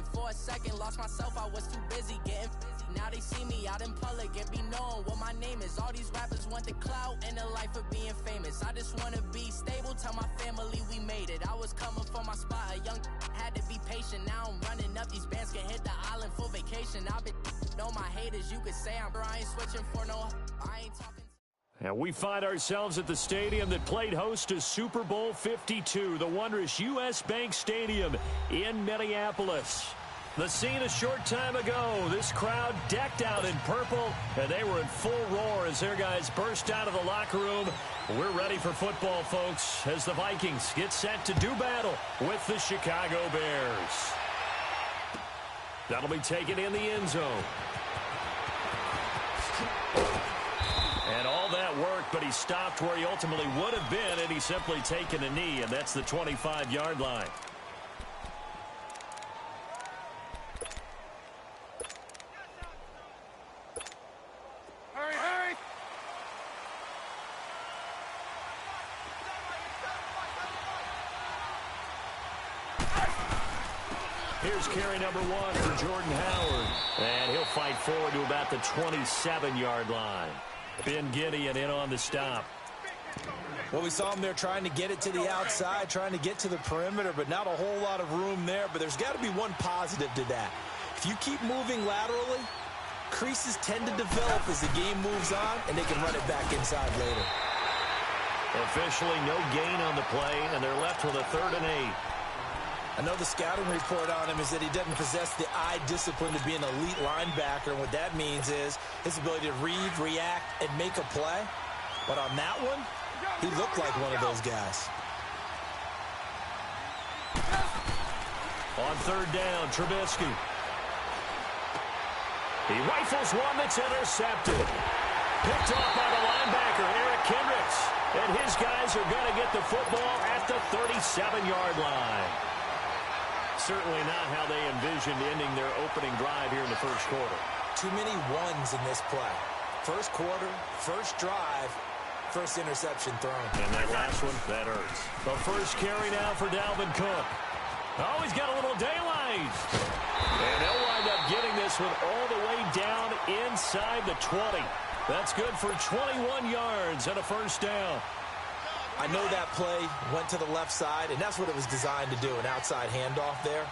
it for a second, lost myself, I was too busy getting now they see me out in public and be knowing what my name is. All these rappers want the clout and the life of being famous. I just wanna be stable, tell my family we made it. I was coming for my spot, a young had to be patient. Now I'm running up, these bands can hit the island for vacation. I've been know my haters, you could say I ain't switching for no, I ain't talking. And we find ourselves at the stadium that played host to Super Bowl 52, the wondrous U.S. Bank Stadium in Minneapolis. The scene a short time ago, this crowd decked out in purple, and they were in full roar as their guys burst out of the locker room. We're ready for football, folks, as the Vikings get set to do battle with the Chicago Bears. That'll be taken in the end zone. And all that worked, but he stopped where he ultimately would have been, and he's simply taken a knee, and that's the 25-yard line. Hurry, hurry! Here's carry number 1 for Jordan Howard, and he'll fight forward to about the 27-yard line. Ben Gideon in on the stop. Well, we saw him there trying to get it to the outside, trying to get to the perimeter, but not a whole lot of room there. But there's got to be one positive to that. If you keep moving laterally, creases tend to develop as the game moves on, and they can run it back inside later. Officially no gain on the play, and they're left with a 3rd and 8. I know the scouting report on him is that he doesn't possess the eye discipline to be an elite linebacker. And what that means is his ability to read, react, and make a play. But on that one, he looked like one of those guys. On 3rd down, Trubisky. He rifles one that's intercepted. Picked off by the linebacker, Eric Kendricks. And his guys are going to get the football at the 37-yard line. Certainly not how they envisioned ending their opening drive here in the first quarter. Too many ones in this play. First quarter, first drive, first interception thrown. And that last one, that hurts. The first carry now for Dalvin Cook. Oh, he's got a little daylight. And they'll wind up getting this one all the way down inside the 20. That's good for 21 yards and a first down. I know that play went to the left side, and that's what it was designed to do, an outside handoff there.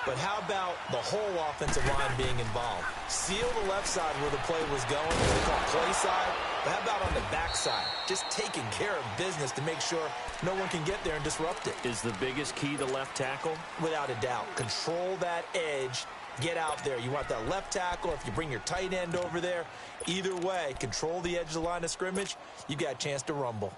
But how about the whole offensive line being involved? Seal the left side where the play was going, what we call play side. But how about on the back side? Just taking care of business to make sure no one can get there and disrupt it. Is the biggest key the left tackle? Without a doubt. Control that edge. Get out there. You want that left tackle, if you bring your tight end over there. Either way, control the edge of the line of scrimmage. You got a chance to rumble.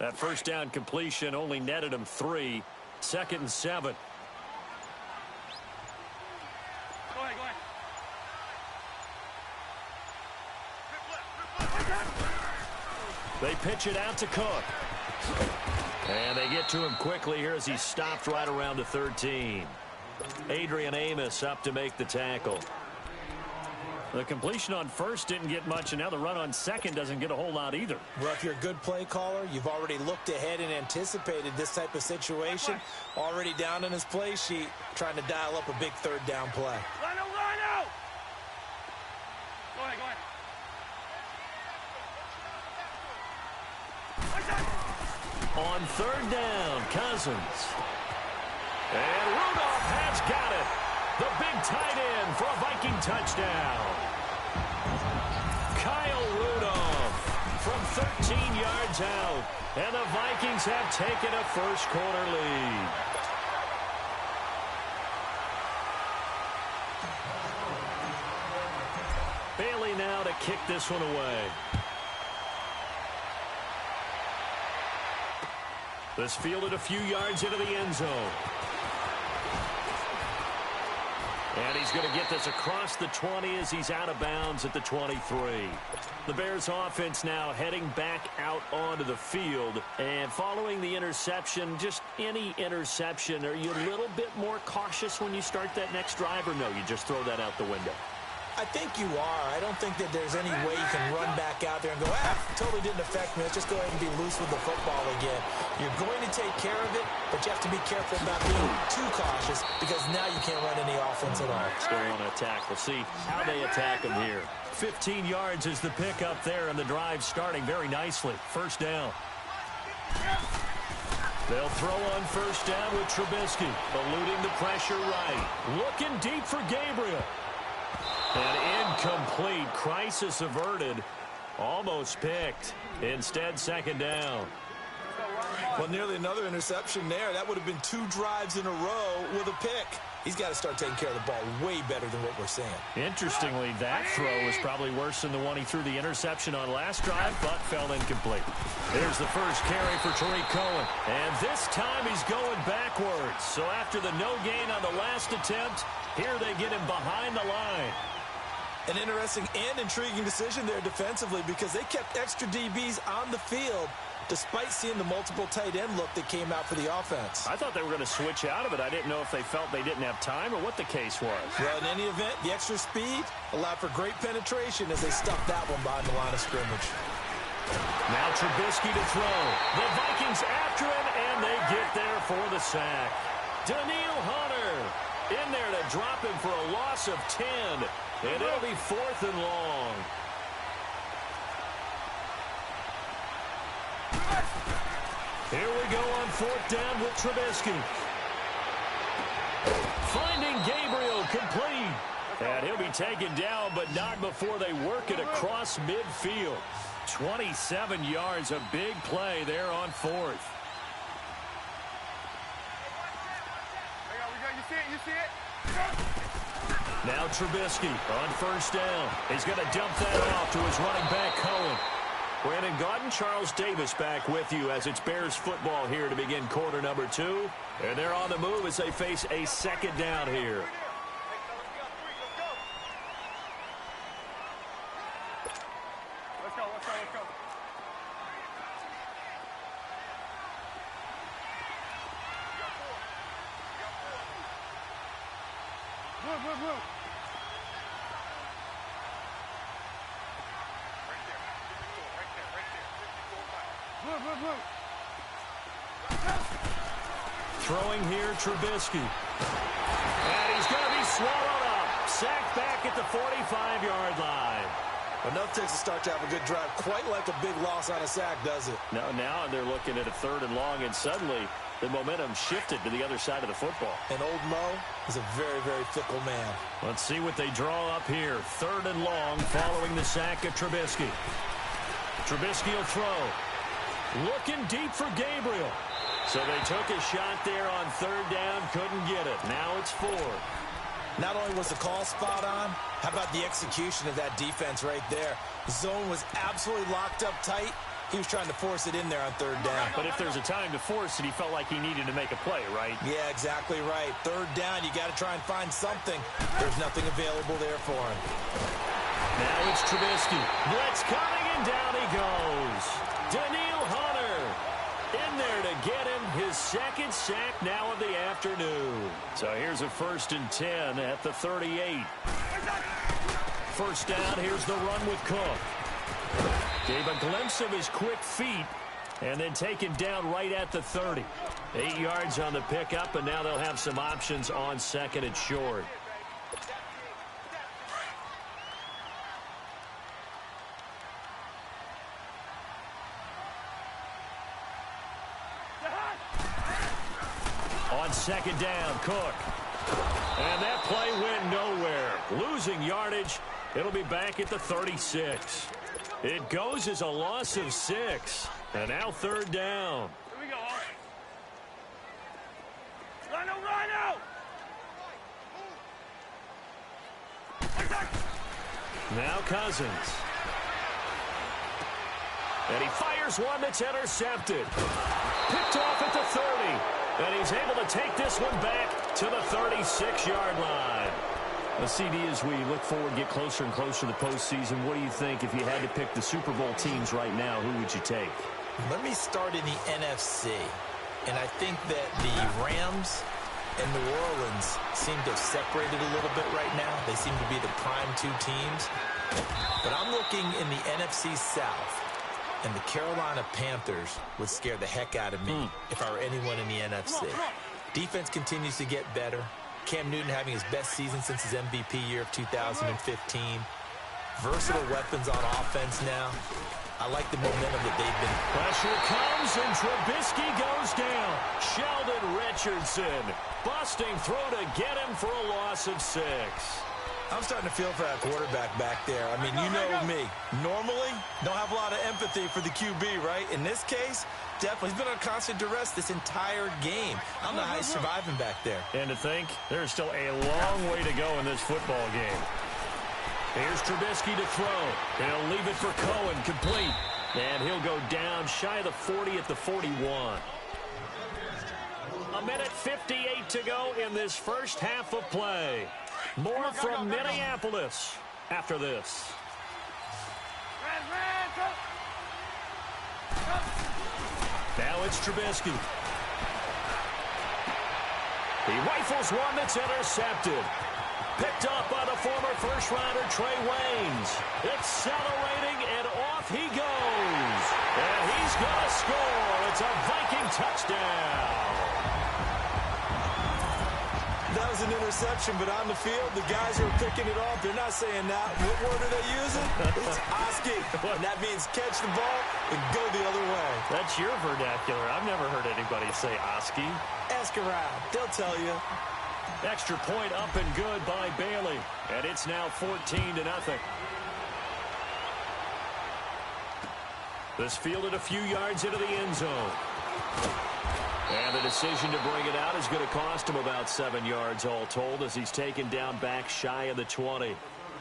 That first down completion only netted him 3. 2nd and 7. Go ahead, They pitch it out to Cook. And they get to him quickly here as he stopped right around the 13. Adrian Amos up to make the tackle. The completion on first didn't get much, and now the run on second doesn't get a whole lot either. Well, if you're a good play caller, you've already looked ahead and anticipated this type of situation. Already down in his play sheet, trying to dial up a big 3rd down play. Rhino! Go ahead. On 3rd down, Cousins. And Rudolph has got it. The big tight end for a Viking touchdown. Kyle Rudolph from 13 yards out. And the Vikings have taken a first quarter lead. Bailey now to kick this one away. This fielded a few yards into the end zone. And he's going to get this across the 20 as he's out of bounds at the 23. The Bears offense now heading back out onto the field. And following the interception, just any interception, are you a little bit more cautious when you start that next drive, or no, you just throw that out the window? I think you are. I don't think that there's any way you can run back out there and go, totally didn't affect me. Let's just go ahead and be loose with the football again. You're going to take care of it, but you have to be careful about being too cautious because now you can't run any offense at all. Still want to attack. We'll see how they attack them here. 15 yards is the pickup there, and the drive starting very nicely. First down. They'll throw on first down with Trubisky, eluding the pressure right. Looking deep for Gabriel. And incomplete. Crisis averted. Almost picked. Instead, second down. Well, nearly another interception there. That would have been 2 drives in a row with a pick. He's got to start taking care of the ball way better than what we're seeing. Interestingly, that throw was probably worse than the one he threw the interception on last drive, but fell incomplete. Here's the first carry for Tariq Cohen. And this time he's going backwards. So after the no gain on the last attempt, here they get him behind the line. An interesting and intriguing decision there defensively because they kept extra DBs on the field despite seeing the multiple tight end look that came out for the offense. I thought they were going to switch out of it. I didn't know if they felt they didn't have time or what the case was. Well, in any event, the extra speed allowed for great penetration as they stuffed that one behind the line of scrimmage. Now Trubisky to throw. The Vikings after him, and they get there for the sack. Daniil Hunter in there to drop him for a loss of 10. And it'll be 4th and long. Here we go on 4th down with Trubisky. Finding Gabriel complete. And he'll be taken down, but not before they work it across midfield. 27 yards, a big play there on 4th. You see it? Now Trubisky on first down. He's going to dump that off to his running back, Cohen. Brandon Gaudin, Charles Davis back with you as it's Bears football here to begin quarter number 2. And they're on the move as they face a second down here. Let's go. Move. Throwing here, Trubisky. And he's going to be swallowed up. Sacked back at the 45-yard line. Enough takes to start to have a good drive. Quite like a big loss on a sack, does it? Now they're looking at a 3rd and long, and suddenly the momentum shifted to the other side of the football. And old Mo is a very, very fickle man. Let's see what they draw up here. 3rd and long following the sack of Trubisky. Trubisky will throw. Looking deep for Gabriel. So they took a shot there on 3rd down, couldn't get it. Now it's 4th. Not only was the call spot on, how about the execution of that defense right there? The zone was absolutely locked up tight. He was trying to force it in there on 3rd down. But if there's a time to force it, he felt like he needed to make a play, right? Yeah, exactly right. 3rd down, you got to try and find something. There's nothing available there for him. Now it's Trubisky. Blitz coming, and down he goes. Daniil Hunter in there to get him his 2nd sack now of the afternoon. So here's a 1st and 10 at the 38. First down, here's the run with Cook. Gave a glimpse of his quick feet and then taken down right at the 30. 8 yards on the pickup, and now they'll have some options on 2nd and short. On 2nd down, Cook. And that play went nowhere. Losing yardage. It'll be back at the 36. It goes as a loss of 6. And now 3rd down. Here we go. Rhino! Now Cousins. And he fires one that's intercepted. Picked off at the 30. And he's able to take this one back to the 36-yard line. CD, as we look forward, get closer and closer to the postseason, what do you think if you had to pick the Super Bowl teams right now? Who would you take? Let me start in the NFC. And I think that the Rams and New Orleans seem to have separated a little bit right now. They seem to be the prime two teams. But I'm looking in the NFC South, and the Carolina Panthers would scare the heck out of me if I were anyone in the NFC. Defense continues to get better. Cam Newton having his best season since his MVP year of 2015. Versatile weapons on offense now. I like the momentum that they've been. Pressure comes, and Trubisky goes down. Sheldon Richardson busting through to get him for a loss of 6. I'm starting to feel for that quarterback back there. I mean, you know me. Normally, don't have a lot of empathy for the QB, right? In this case, definitely. He's been on constant duress this entire game. I don't know how he's surviving back there. And to think, there's still a long way to go in this football game. Here's Trubisky to throw. He'll leave it for Cohen, complete. And he'll go down shy of the 40 at the 41. A minute 58 to go in this first half of play. More from Minneapolis after this. Now it's Trubisky. He rifles one that's intercepted. Picked up by the former first-rounder Trey Waynes. Accelerating, and off he goes. And he's going to score. It's a Viking touchdown. That was an interception, but on the field, the guys who are picking it off, they're not saying that. What word are they using? It's Oski. And that means catch the ball and go the other way. That's your vernacular. I've never heard anybody say Oski. Ask around. They'll tell you. Extra point up and good by Bailey. And it's now 14-0. This fielded a few yards into the end zone. And the decision to bring it out is going to cost him about 7 yards all told as he's taken down back shy of the 20.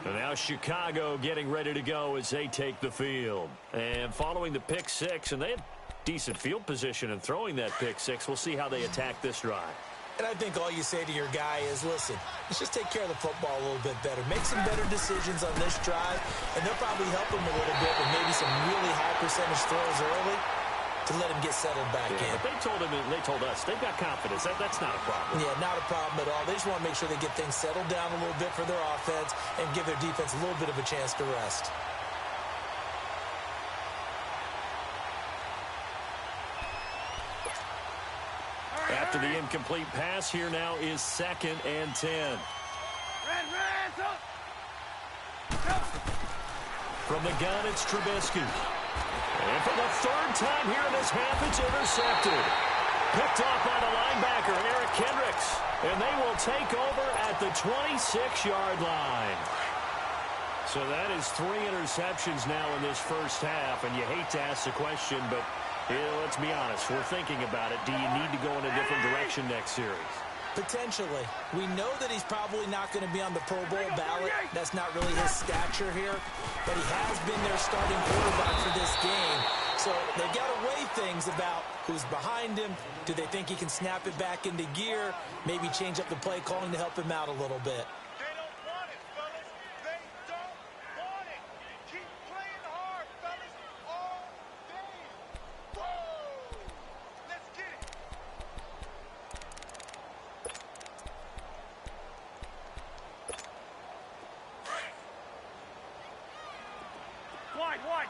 And now Chicago getting ready to go as they take the field. And following the pick 6, and they had decent field position in throwing that pick 6. We'll see how they attack this drive. And I think all you say to your guy is, listen, let's just take care of the football a little bit better. Make some better decisions on this drive, and they'll probably help him a little bit with maybe some really high percentage throws early to let him get settled back in. But they told us they've got confidence. That's not a problem. Yeah, not a problem at all. They just want to make sure they get things settled down a little bit for their offense and give their defense a little bit of a chance to rest. After the incomplete pass, here now is 2nd and 10. From the gun, it's Trubisky. And for the 3rd time here in this half, it's intercepted. Picked off by the linebacker, Eric Kendricks. And they will take over at the 26-yard line. So that is 3 interceptions now in this first half. And you hate to ask the question, but let's be honest. We're thinking about it. Do you need to go in a different direction next series? Potentially. We know that he's probably not going to be on the Pro Bowl ballot. That's not really his stature here. But he has been their starting quarterback for this game. So they've got to weigh things about who's behind him. Do they think he can snap it back into gear? Maybe change up the play calling to help him out a little bit. They don't want it, fellas. They don't want it. Keep playing hard, fellas, all day. Woo! Let's get it. Wide.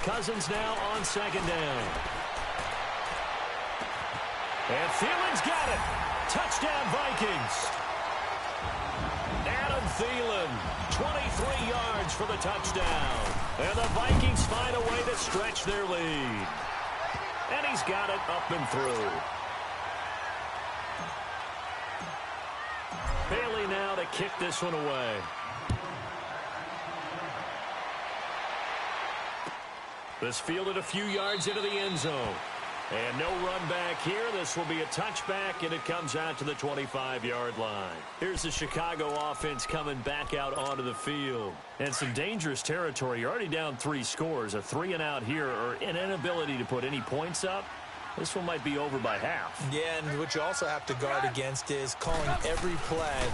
Cousins now on 2nd down. And Thielen's got it. Touchdown, Vikings. Adam Thielen, 23 yards for the touchdown. And the Vikings find a way to stretch their lead. And he's got it up and through. Bailey now to kick this one away. This fielded a few yards into the end zone. And no run back here. This will be a touchback, and it comes out to the 25-yard line. Here's the Chicago offense coming back out onto the field. And some dangerous territory. You're already down 3 scores. A 3-and-out here, or an inability to put any points up. This one might be over by half. Yeah, and what you also have to guard against is calling every play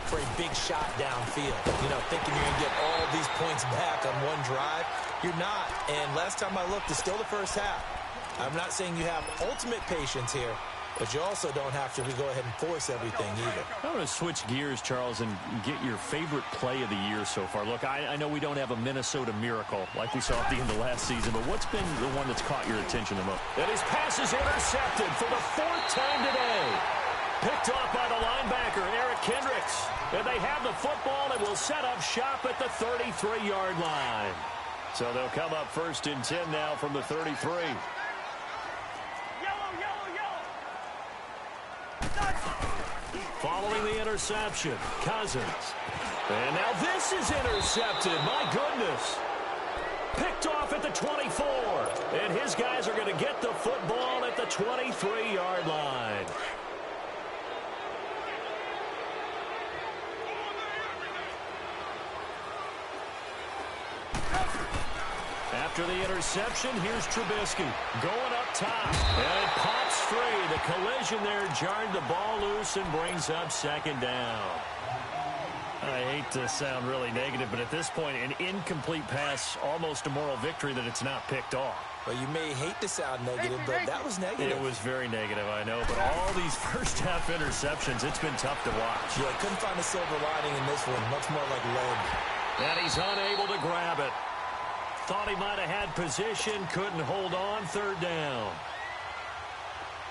for a big shot downfield. You know, thinking you're going to get all these points back on one drive. You're not. And last time I looked, it's still the first half. I'm not saying you have ultimate patience here, but you also don't have to go ahead and force everything either. I want to switch gears, Charles, and get your favorite play of the year so far. Look, I know we don't have a Minnesota miracle like we saw at the end of last season, but what's been the one that's caught your attention the most? And his pass is intercepted for the 4th time today. Picked off by the linebacker, Eric Kendricks. And they have the football and will set up shop at the 33-yard line. So they'll come up 1st and 10 now from the 33. Following the interception, Cousins. And now this is intercepted. My goodness. Picked off at the 24. And his guys are going to get the football at the 23-yard line. After the interception, here's Trubisky going up top. And it pops free. The collision there jarred the ball loose and brings up 2nd down. I hate to sound really negative, but at this point, an incomplete pass, almost a moral victory that it's not picked off. Well, you may hate to sound negative, but that was negative. It was very negative, I know. But all these first-half interceptions, it's been tough to watch. Yeah, couldn't find a silver lining in this one. Much more like lead. And he's unable to grab it. Thought he might have had position, couldn't hold on, 3rd down.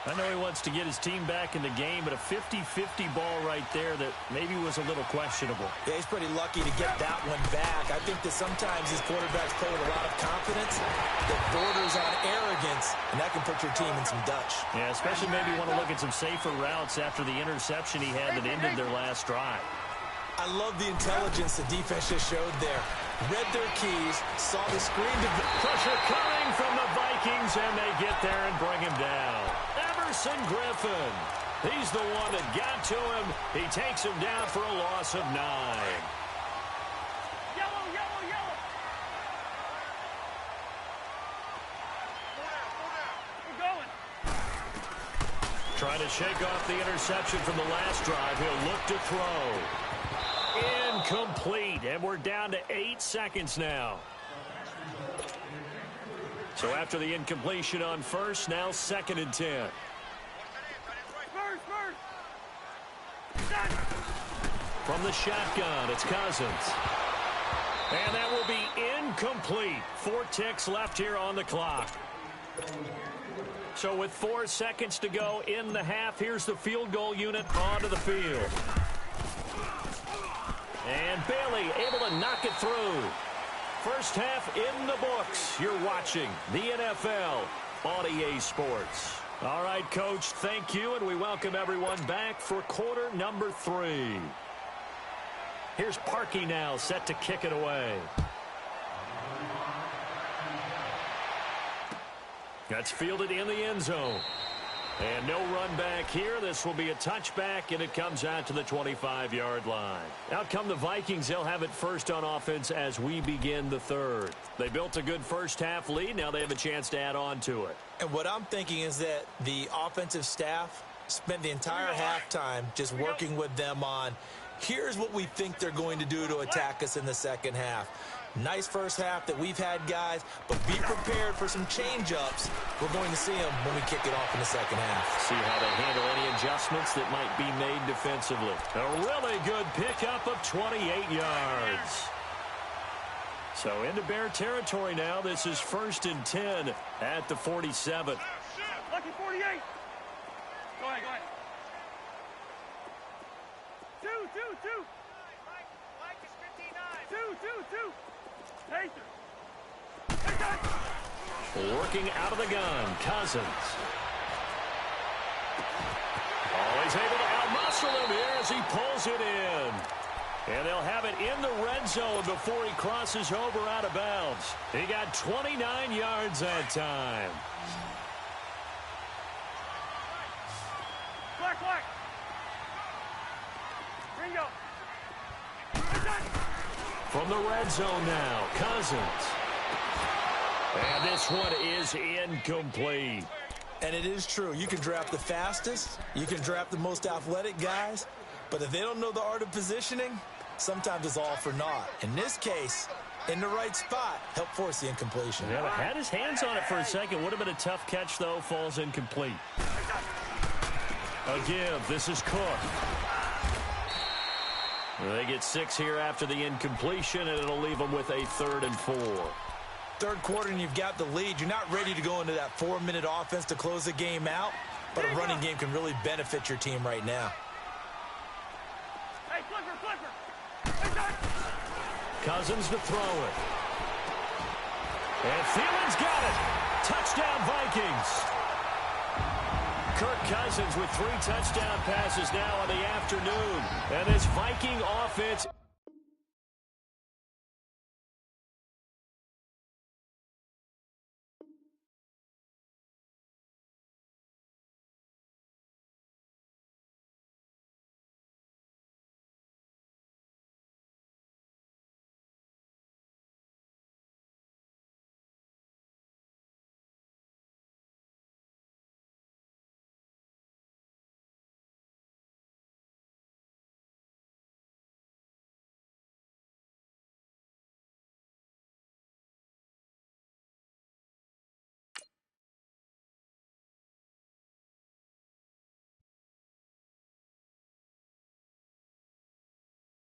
I know he wants to get his team back in the game, but a 50-50 ball right there that maybe was a little questionable. Yeah, he's pretty lucky to get that one back. I think that sometimes these quarterbacks play with a lot of confidence that borders on arrogance, and that can put your team in some Dutch. Yeah, especially maybe you want to look at some safer routes after the interception he had that ended their last drive. I love the intelligence the defense just showed there. Read their keys, saw the screen. Pressure coming from the Vikings, and they get there and bring him down. Everson Griffin. He's the one that got to him. He takes him down for a loss of 9. Yellow, yellow, yellow. We're going. Trying to shake off the interception from the last drive. He'll look to throw. Incomplete, and we're down to 8 seconds now. So after the incompletion on 1st, now 2nd and 10. From the shotgun, it's Cousins. And that will be incomplete. 4 ticks left here on the clock. So with 4 seconds to go in the half, here's the field goal unit onto the field. And Bailey able to knock it through. First half in the books. You're watching the NFL on EA Sports. All right, Coach, thank you, and we welcome everyone back for quarter number 3. Here's Parkey now set to kick it away. That's fielded in the end zone. And no run back here. This will be a touchback, and it comes out to the 25-yard line. Out come the Vikings. They'll have it first on offense as we begin the 3rd. They built a good first-half lead. Now they have a chance to add on to it. And what I'm thinking is that the offensive staff spent the entire halftime just working with them on, here's what we think they're going to do to attack us in the second half. Nice first half that we've had, guys, but be prepared for some change-ups. We're going to see them when we kick it off in the second half. See how they handle any adjustments that might be made defensively. A really good pickup of 28 yards. So into Bear territory now. This is 1st and 10 at the 47. Lucky 48. Go ahead, go ahead. 2. Mike is 59. 2. Working out of the gun, Cousins. Always able to outmuscle him here as he pulls it in. And they'll have it in the red zone before he crosses over out of bounds. He got 29 yards that time. Black. Ringo. From the red zone now, Cousins. And this one is incomplete. And it is true. You can draft the fastest. You can draft the most athletic guys. But if they don't know the art of positioning, sometimes it's all for naught. In this case, in the right spot, help force the incompletion. Yeah, had his hands on it for a second. Would have been a tough catch, though. Falls incomplete. A give. This is Cook. They get 6 here after the incompletion, and it'll leave them with a 3rd and 4. Third quarter, and you've got the lead. You're not ready to go into that 4-minute offense to close the game out, but a running game can really benefit your team right now. Hey, flipper. Cousins to throw it. And Thielen's got it. Touchdown, Vikings. Kirk Cousins with 3 touchdown passes now in the afternoon. And this Viking offense